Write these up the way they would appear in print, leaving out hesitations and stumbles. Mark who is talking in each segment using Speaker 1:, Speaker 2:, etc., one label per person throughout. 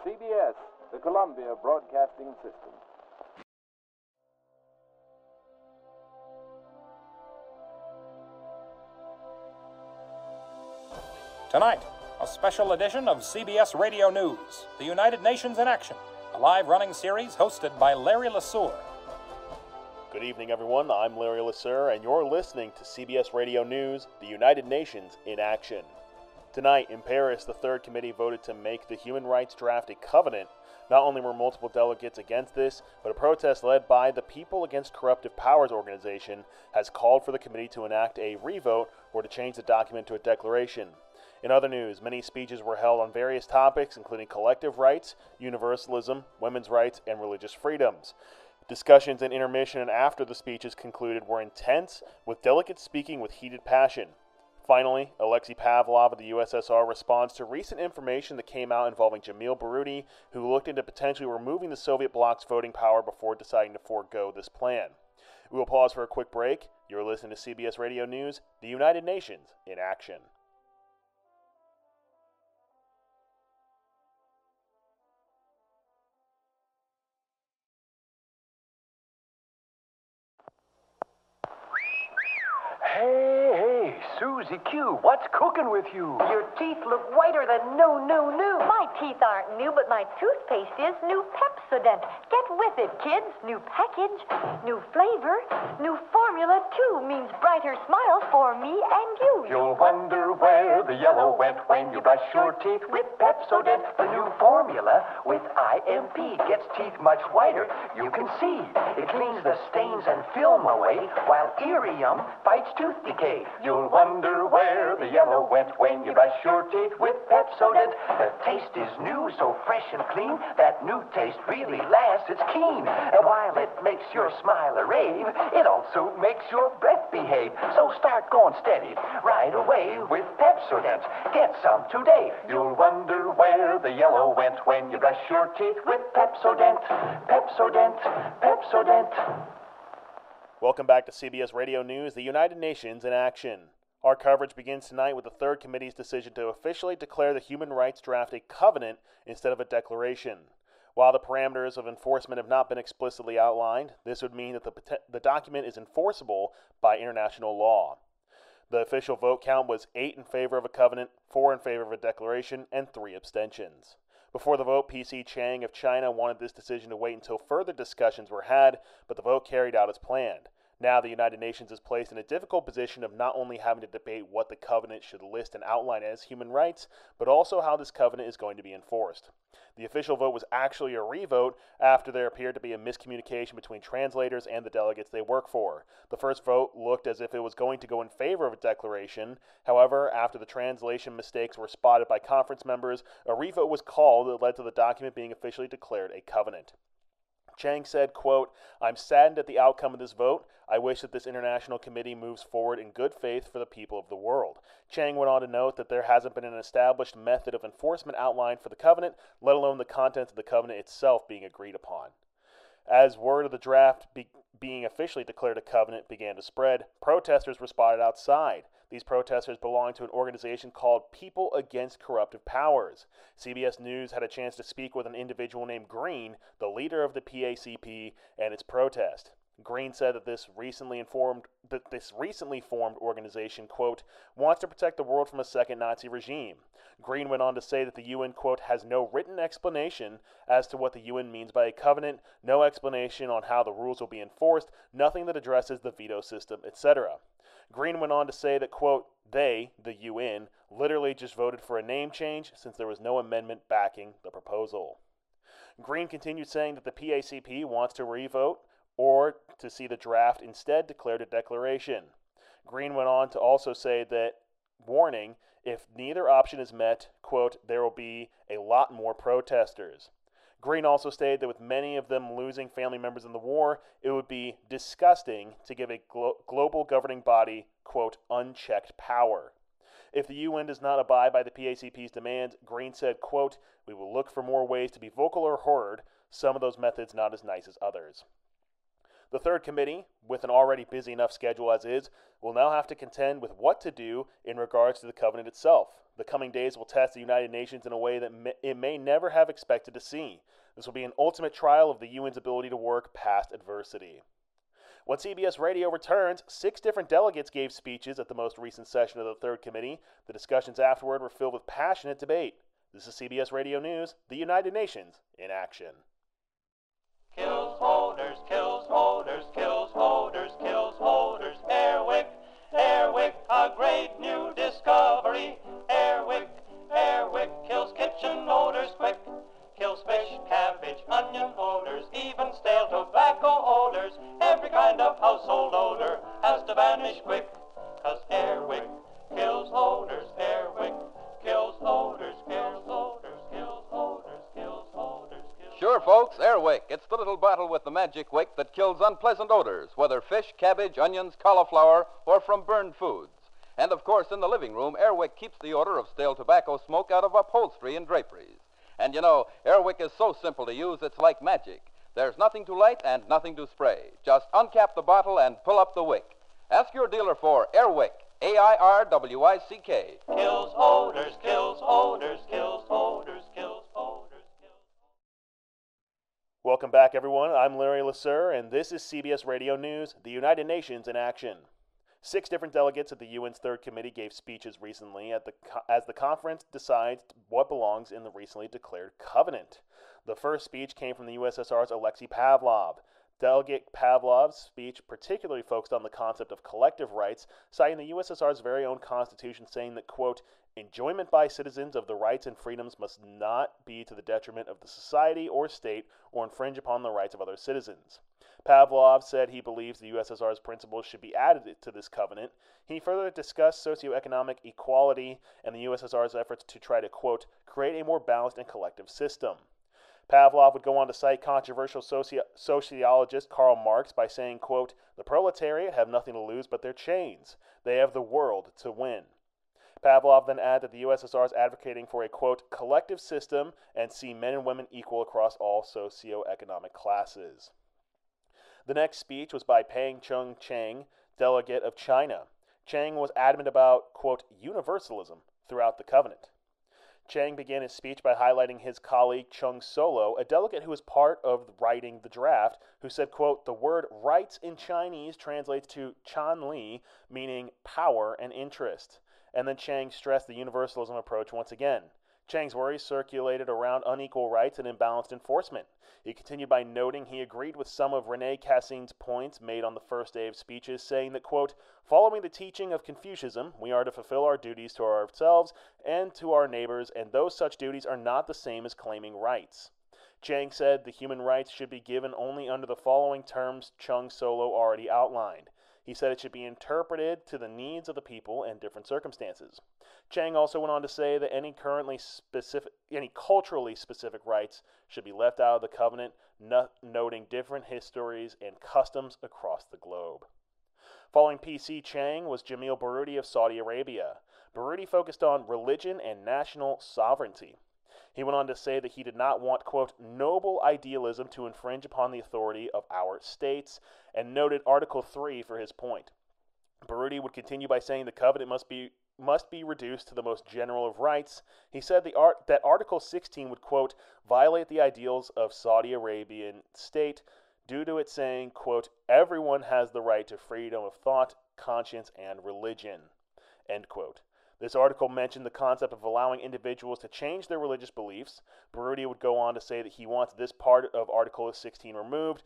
Speaker 1: CBS, the Columbia Broadcasting System.
Speaker 2: Tonight, a special edition of CBS Radio News, The United Nations in Action, a live-running series hosted by Larry Lesueur.
Speaker 3: Good evening, everyone. I'm Larry Lesueur, and you're listening to CBS Radio News, The United Nations in Action. Tonight, in Paris, the Third Committee voted to make the human rights draft a covenant. Not only were multiple delegates against this, but a protest led by the People Against Corruptive Powers organization has called for the committee to enact a revote or to change the document to a declaration. In other news, many speeches were held on various topics, including collective rights, universalism, women's rights, and religious freedoms. Discussions in intermission and after the speeches concluded were intense, with delegates speaking with heated passion. Finally, Alexei Pavlov of the USSR responds to recent information that came out involving Jamil Baroody, who looked into potentially removing the Soviet Bloc's voting power before deciding to forego this plan. We will pause for a quick break. You're listening to CBS Radio News, The United Nations in Action.
Speaker 4: Hey, Susie Q, what's cooking with you?
Speaker 5: Your teeth look whiter than new. My teeth aren't new, but my toothpaste is new Pepsodent. Get with it, kids. New package, new flavor, new formula, too, means brighter smiles for me and you.
Speaker 4: You'll wonder where the yellow went when you brush your teeth with Pepsodent. The new formula with IMP gets teeth much whiter. You can see it cleans the stains and film away, while Irium fights tooth decay. You'll wonder where the yellow went when you brush your teeth with Pepsodent. The taste is new, so fresh and clean. That new taste really lasts, it's keen. And while it makes your smile a rave, it also makes your breath behave. So start going steady right away with Pepsodent. Get some today. You'll wonder where the yellow went when you brush your teeth with Pepsodent. Pepsodent, Pepsodent.
Speaker 3: Welcome back to CBS Radio News, The United Nations in Action. Our coverage begins tonight with the Third Committee's decision to officially declare the human rights draft a covenant instead of a declaration. While the parameters of enforcement have not been explicitly outlined, this would mean that the document is enforceable by international law. The official vote count was 8 in favor of a covenant, 4 in favor of a declaration, and 3 abstentions. Before the vote, PC Chang of China wanted this decision to wait until further discussions were had, but the vote carried out as planned. Now the United Nations is placed in a difficult position of not only having to debate what the covenant should list and outline as human rights, but also how this covenant is going to be enforced. The official vote was actually a revote after there appeared to be a miscommunication between translators and the delegates they work for. The first vote looked as if it was going to go in favor of a declaration. However, after the translation mistakes were spotted by conference members, a revote was called that led to the document being officially declared a covenant. Chang said, quote, "I'm saddened at the outcome of this vote. I wish that this international committee moves forward in good faith for the people of the world." Chang went on to note that there hasn't been an established method of enforcement outlined for the covenant, let alone the contents of the covenant itself being agreed upon. As word of the draft being officially declared a covenant began to spread, protesters were spotted outside. These protesters belong to an organization called People Against Corruptive Powers. CBS News had a chance to speak with an individual named Green, the leader of the PACP, and its protest. Green said that this recently formed organization, quote, wants to protect the world from a second Nazi regime. Green went on to say that the UN, quote, has no written explanation as to what the UN means by a covenant, no explanation on how the rules will be enforced, nothing that addresses the veto system, etc. Green went on to say that, quote, they, the UN, literally just voted for a name change since there was no amendment backing the proposal. Green continued saying that the PACP wants to revote or to see the draft instead declared a declaration. Green went on to also say that, warning, if neither option is met, quote, there will be a lot more protesters. Green also stated that with many of them losing family members in the war, it would be disgusting to give a global governing body, quote, unchecked power. If the UN does not abide by the PACP's demands, Green said, quote, we will look for more ways to be vocal or heard, some of those methods not as nice as others. The third committee, with an already busy enough schedule as is, will now have to contend with what to do in regards to the covenant itself. The coming days will test the United Nations in a way that it may never have expected to see. This will be an ultimate trial of the UN's ability to work past adversity. When CBS Radio returns, 6 different delegates gave speeches at the most recent session of the third committee. The discussions afterward were filled with passionate debate. This is CBS Radio News, the United Nations in action.
Speaker 6: Kills holders, kills holders, kills holders, kills holders. Airwick, Airwick, a great new discovery. Airwick, Airwick, kills kitchen odors quick. Kills fish, cabbage, onion odors, even stale tobacco odors. Every kind of household odor has to vanish quick. 'Cause Airwick kills odors, Airwick kills odors, kills odors, kills odors, kills odors.
Speaker 7: Sure, folks, Airwick. It's the little bottle with the magic wick that kills unpleasant odors, whether fish, cabbage, onions, cauliflower, or from burned foods. And, of course, in the living room, Airwick keeps the odor of stale tobacco smoke out of upholstery and draperies. And, you know, Airwick is so simple to use, it's like magic. There's nothing to light and nothing to spray. Just uncap the bottle and pull up the wick. Ask your dealer for Airwick, A-I-R-W-I-C-K.
Speaker 6: Kills odors, kills odors, kills odors, kills odors, kills.
Speaker 3: Welcome back, everyone. I'm Larry Lesueur, and this is CBS Radio News, the United Nations in action. 6 different delegates at the UN's Third Committee gave speeches recently as the conference decides what belongs in the recently declared covenant. The first speech came from the USSR's Alexei Pavlov. Delegate Pavlov's speech particularly focused on the concept of collective rights, citing the USSR's very own constitution, saying that, quote, enjoyment by citizens of the rights and freedoms must not be to the detriment of the society or state or infringe upon the rights of other citizens. Pavlov said he believes the USSR's principles should be added to this covenant. He further discussed socioeconomic equality and the USSR's efforts to try to, quote, create a more balanced and collective system. Pavlov would go on to cite controversial sociologist Karl Marx by saying, quote, the proletariat have nothing to lose but their chains. They have the world to win. Pavlov then added that the USSR is advocating for a, quote, collective system and see men and women equal across all socioeconomic classes. The next speech was by Pang Chung-Chang, delegate of China. Chang was adamant about, quote, universalism throughout the covenant. Chang began his speech by highlighting his colleague Chung Solo, a delegate who was part of writing the draft, who said, quote, the word rights in Chinese translates to Chan Li, meaning power and interest. And then Chang stressed the universalism approach once again. Chang's worries circulated around unequal rights and imbalanced enforcement. He continued by noting he agreed with some of Rene Cassin's points made on the first day of speeches, saying that, quote, following the teaching of Confucianism, we are to fulfill our duties to ourselves and to our neighbors, and those such duties are not the same as claiming rights. Chang said the human rights should be given only under the following terms Chung Solo already outlined. He said it should be interpreted to the needs of the people and different circumstances. Chang also went on to say that any culturally specific rights should be left out of the covenant, noting different histories and customs across the globe. Following PC Chang was Jamil Baroody of Saudi Arabia. Baroody focused on religion and national sovereignty. He went on to say that he did not want, quote, noble idealism to infringe upon the authority of our states, and noted Article 3 for his point. Baroody would continue by saying the covenant must be reduced to the most general of rights. He said that Article 16 would, quote, violate the ideals of Saudi Arabian state due to it saying, quote, everyone has the right to freedom of thought, conscience, and religion, end quote. This article mentioned the concept of allowing individuals to change their religious beliefs. Baroody would go on to say that he wants this part of Article 16 removed,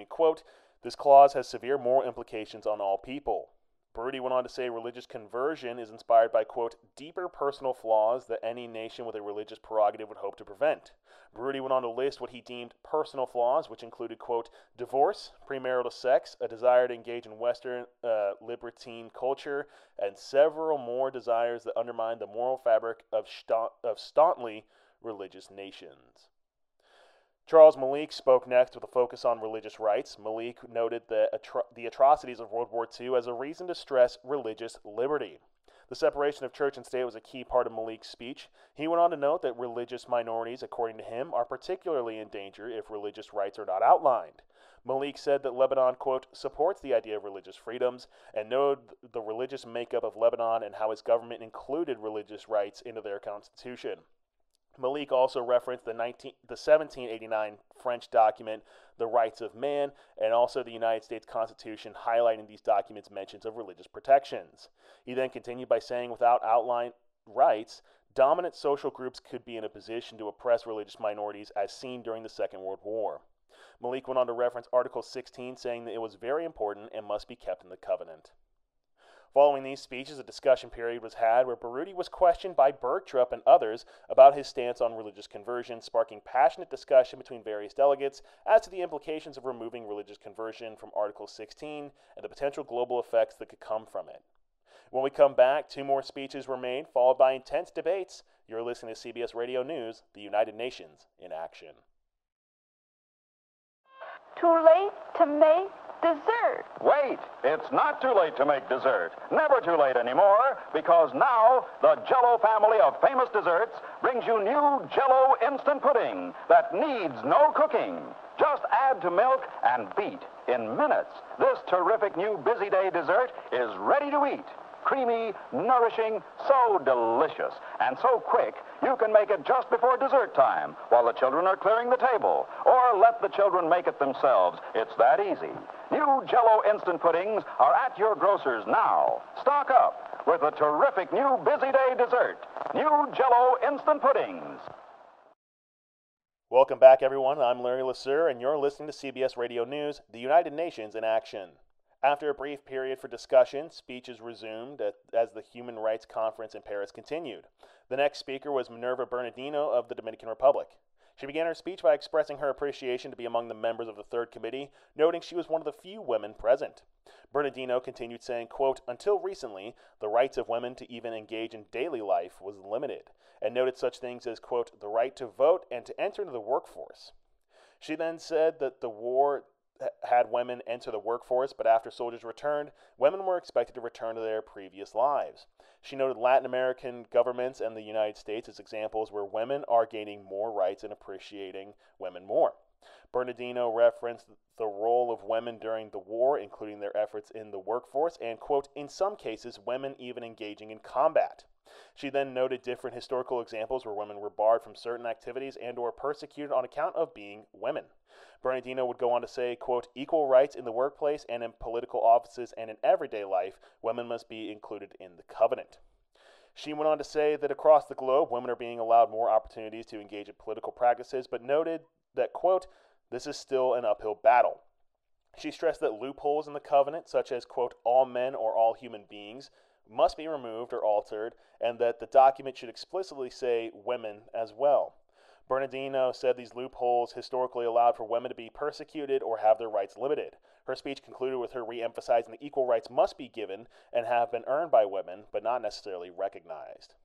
Speaker 3: quote, this clause has severe moral implications on all people. Baroody went on to say religious conversion is inspired by, quote, deeper personal flaws that any nation with a religious prerogative would hope to prevent. Baroody went on to list what he deemed personal flaws, which included, quote, divorce, premarital sex, a desire to engage in Western libertine culture, and several more desires that undermine the moral fabric of staunchly religious nations. Charles Malik spoke next with a focus on religious rights. Malik noted the atrocities of World War II as a reason to stress religious liberty. The separation of church and state was a key part of Malik's speech. He went on to note that religious minorities, according to him, are particularly in danger if religious rights are not outlined. Malik said that Lebanon, quote, supports the idea of religious freedoms and noted the religious makeup of Lebanon and how its government included religious rights into their constitution. Malik also referenced the 1789 French document, The Rights of Man, and also the United States Constitution, highlighting these documents' mentions of religious protections. He then continued by saying, without outline rights, dominant social groups could be in a position to oppress religious minorities as seen during the Second World War. Malik went on to reference Article 16, saying that it was very important and must be kept in the covenant. Following these speeches, a discussion period was had where Baroody was questioned by Bergtrup and others about his stance on religious conversion, sparking passionate discussion between various delegates as to the implications of removing religious conversion from Article 16 and the potential global effects that could come from it. When we come back, 2 more speeches were made, followed by intense debates. You're listening to CBS Radio News, the United Nations in action.
Speaker 8: Too late to make dessert.
Speaker 9: Wait, it's not too late to make dessert. Never too late anymore, because now the Jell-O family of famous desserts brings you new Jell-O instant pudding that needs no cooking. Just add to milk and beat. In minutes, this terrific new busy day dessert is ready to eat. Creamy, nourishing, so delicious, and so quick, you can make it just before dessert time while the children are clearing the table, or let the children make it themselves. It's that easy. New Jell-O instant puddings are at your grocer's now. Stock up with a terrific new busy day dessert. New Jell-O instant puddings.
Speaker 3: Welcome back, everyone. I'm Larry Lesueur, and you're listening to CBS Radio News, the United Nations in action. After a brief period for discussion, speeches resumed as the Human Rights Conference in Paris continued. The next speaker was Minerva Bernardino of the Dominican Republic. She began her speech by expressing her appreciation to be among the members of the Third Committee, noting she was one of the few women present. Bernardino continued saying, quote, until recently, the rights of women to even engage in daily life was limited, and noted such things as, quote, the right to vote and to enter into the workforce. She then said that the war had women enter the workforce, but after soldiers returned, women were expected to return to their previous lives. She noted Latin American governments and the United States as examples where women are gaining more rights and appreciating women more. Bernardino referenced the role of women during the war, including their efforts in the workforce, and, quote, in some cases, women even engaging in combat. She then noted different historical examples where women were barred from certain activities and or persecuted on account of being women. Bernardino would go on to say, quote, equal rights in the workplace and in political offices and in everyday life, women must be included in the covenant. She went on to say that across the globe, women are being allowed more opportunities to engage in political practices, but noted that, quote, this is still an uphill battle. She stressed that loopholes in the covenant, such as, quote, all men or all human beings, must be removed or altered, and that the document should explicitly say women as well. Bernardino said these loopholes historically allowed for women to be persecuted or have their rights limited. Her speech concluded with her re-emphasizing that equal rights must be given and have been earned by women, but not necessarily recognized.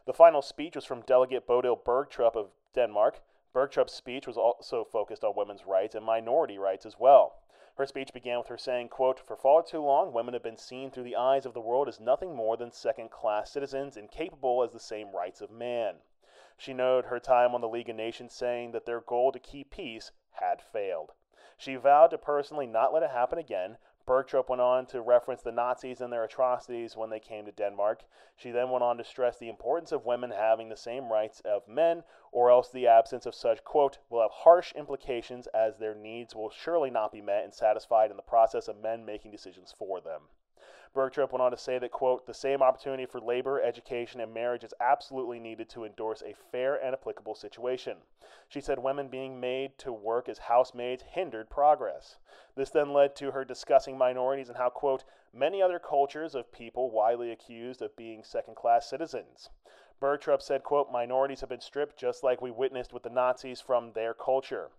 Speaker 3: The final speech was from Delegate Bodil Bergtrup of Denmark. Bergtrup's speech was also focused on women's rights and minority rights as well. Her speech began with her saying, quote, for far too long, women have been seen through the eyes of the world as nothing more than second-class citizens, incapable as the same rights of man. She noted her time on the League of Nations, saying that their goal to keep peace had failed. She vowed to personally not let it happen again. Bergtrup went on to reference the Nazis and their atrocities when they came to Denmark. She then went on to stress the importance of women having the same rights of men, or else the absence of such, quote, will have harsh implications as their needs will surely not be met and satisfied in the process of men making decisions for them. Bergtrup went on to say that, quote, the same opportunity for labor, education, and marriage is absolutely needed to endorse a fair and applicable situation. She said women being made to work as housemaids hindered progress. This then led to her discussing minorities and how, quote, many other cultures of people widely accused of being second-class citizens. Bergtrup said, quote, minorities have been stripped just like we witnessed with the Nazis from their culture.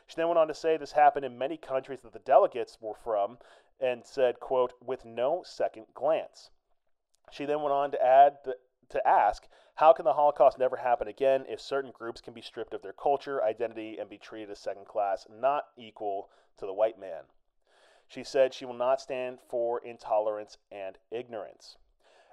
Speaker 3: She then went on to say this happened in many countries that the delegates were from, and said, quote, with no second glance. She then went on to ask, how can the Holocaust never happen again if certain groups can be stripped of their culture, identity, and be treated as second class, not equal to the white man? She said she will not stand for intolerance and ignorance.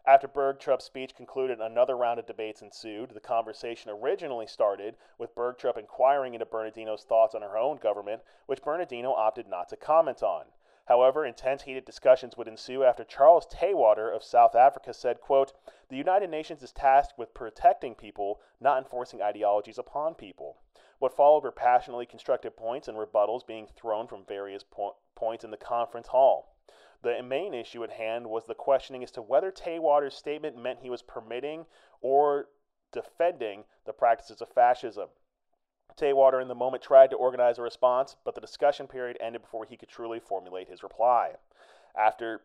Speaker 3: After Bergtrup's speech concluded, another round of debates ensued. The conversation originally started with Bergtrup inquiring into Bernardino's thoughts on her own government, which Bernardino opted not to comment on. However, intense heated discussions would ensue after Charles Taywater of South Africa said, quote, "The United Nations is tasked with protecting people, not enforcing ideologies upon people." What followed were passionately constructed points and rebuttals being thrown from various points in the conference hall. The main issue at hand was the questioning as to whether Taywater's statement meant he was permitting or defending the practices of fascism. Taywater in the moment tried to organize a response, but the discussion period ended before he could truly formulate his reply. After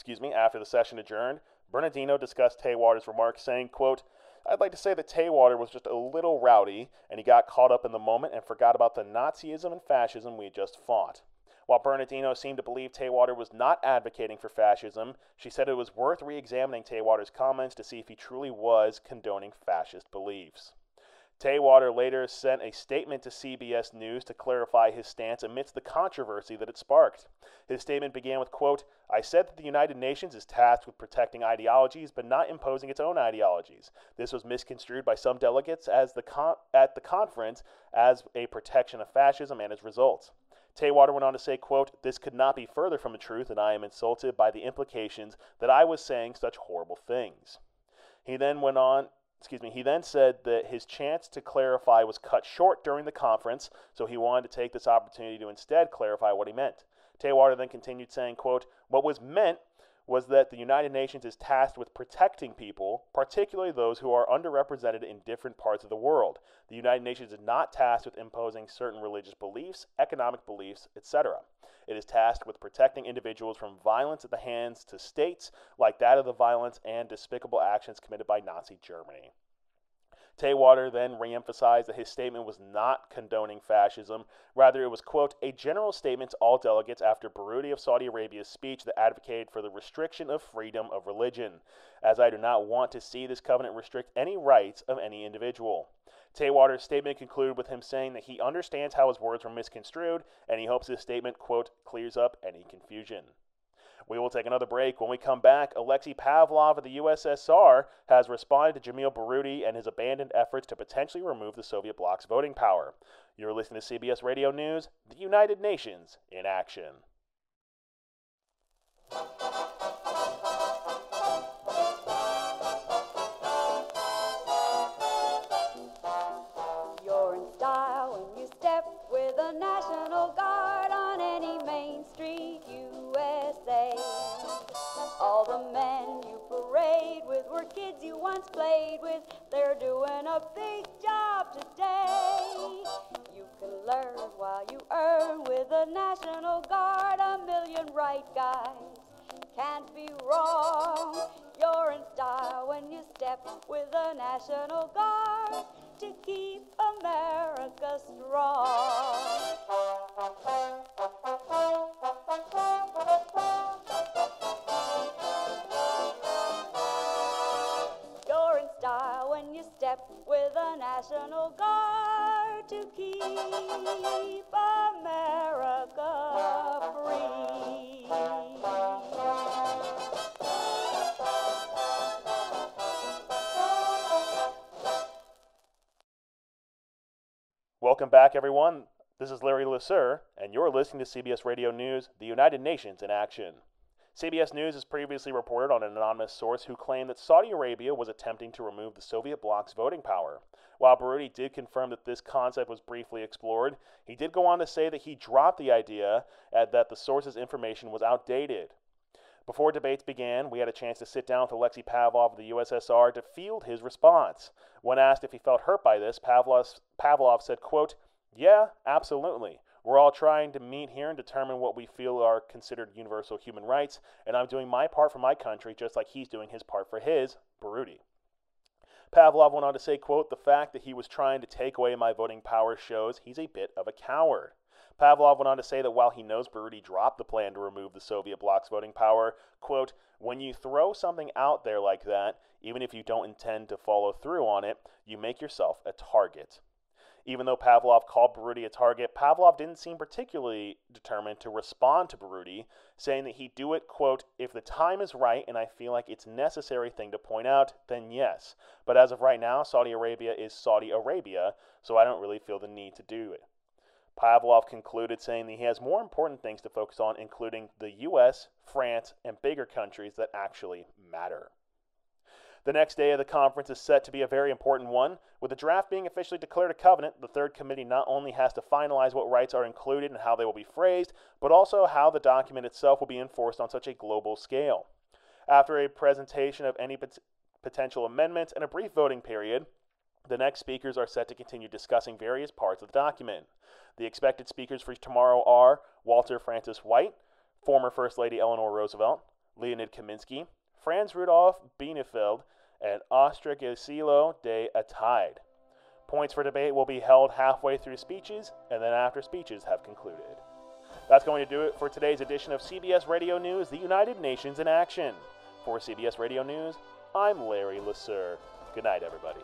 Speaker 3: the session adjourned, Bernardino discussed Taywater's remarks, saying, quote, "I'd like to say that Taywater was just a little rowdy, and he got caught up in the moment and forgot about the Nazism and fascism we just fought." While Bernardino seemed to believe Taywater was not advocating for fascism, she said it was worth re-examining Taywater's comments to see if he truly was condoning fascist beliefs. Taywater later sent a statement to CBS News to clarify his stance amidst the controversy that it sparked. His statement began with, quote, "I said that the United Nations is tasked with protecting ideologies but not imposing its own ideologies. This was misconstrued by some delegates at the conference as a protection of fascism and its results." Taywater went on to say, quote, "This could not be further from the truth, and I am insulted by the implications that I was saying such horrible things." He then said that his chance to clarify was cut short during the conference, so he wanted to take this opportunity to instead clarify what he meant. Taywater then continued saying, quote, "What was meant was that the United Nations is tasked with protecting people, particularly those who are underrepresented in different parts of the world. The United Nations is not tasked with imposing certain religious beliefs, economic beliefs, etc. It is tasked with protecting individuals from violence at the hands to states like that of the violence and despicable actions committed by Nazi Germany." Taywater then re-emphasized that his statement was not condoning fascism. Rather, it was, quote, "a general statement to all delegates after Baroody of Saudi Arabia's speech that advocated for the restriction of freedom of religion, as I do not want to see this covenant restrict any rights of any individual." Taywater's statement concluded with him saying that he understands how his words were misconstrued, and he hopes this statement, quote, "clears up any confusion." We will take another break. When we come back, Alexei Pavlov of the USSR has responded to Jamil Baroody and his abandoned efforts to potentially remove the Soviet Bloc's voting power. You're listening to CBS Radio News, the United Nations in action.
Speaker 10: You're in style when you step with the National Guard on any main street, USA. All the men you parade with were kids you once played with. They're doing a big job today. You can learn while you earn with the National Guard. A million right guys can't be wrong. You're in style when you step with the National Guard to keep America strong. You're in style when you step with the National Guard to keep America free.
Speaker 3: Welcome back, everyone. This is Larry Lesueur, and you're listening to CBS Radio News, the United Nations in action. CBS News has previously reported on an anonymous source who claimed that Saudi Arabia was attempting to remove the Soviet Bloc's voting power. While Baroody did confirm that this concept was briefly explored, he did go on to say that he dropped the idea and that the source's information was outdated. Before debates began, we had a chance to sit down with Alexei Pavlov of the USSR to field his response. When asked if he felt hurt by this, Pavlov said, quote, "Yeah, absolutely. We're all trying to meet here and determine what we feel are considered universal human rights, and I'm doing my part for my country just like he's doing his part for his, Baroody." Pavlov went on to say, quote, "The fact that he was trying to take away my voting power shows he's a bit of a coward." Pavlov went on to say that while he knows Baroody dropped the plan to remove the Soviet Bloc's voting power, quote, "When you throw something out there like that, even if you don't intend to follow through on it, you make yourself a target." Even though Pavlov called Baroody a target, Pavlov didn't seem particularly determined to respond to Baroody, saying that he'd do it, quote, if the time is right and I feel like it's a necessary thing to point out, then yes. But as of right now, Saudi Arabia is Saudi Arabia, so I don't really feel the need to do it. Pavlov concluded saying that he has more important things to focus on, including the U.S., France, and bigger countries that actually matter. The next day of the conference is set to be a very important one. With the draft being officially declared a covenant, the third committee not only has to finalize what rights are included and how they will be phrased, but also how the document itself will be enforced on such a global scale. After a presentation of any potential amendments and a brief voting period, the next speakers are set to continue discussing various parts of the document. The expected speakers for tomorrow are Walter Francis White, former First Lady Eleanor Roosevelt, Leonid Kaminsky, Franz Rudolf Bienenfeld, and Ostragisilo de Ataide. Points for debate will be held halfway through speeches and then after speeches have concluded. That's going to do it for today's edition of CBS Radio News, the United Nations in Action. For CBS Radio News, I'm Larry Lesueur. Good night, everybody.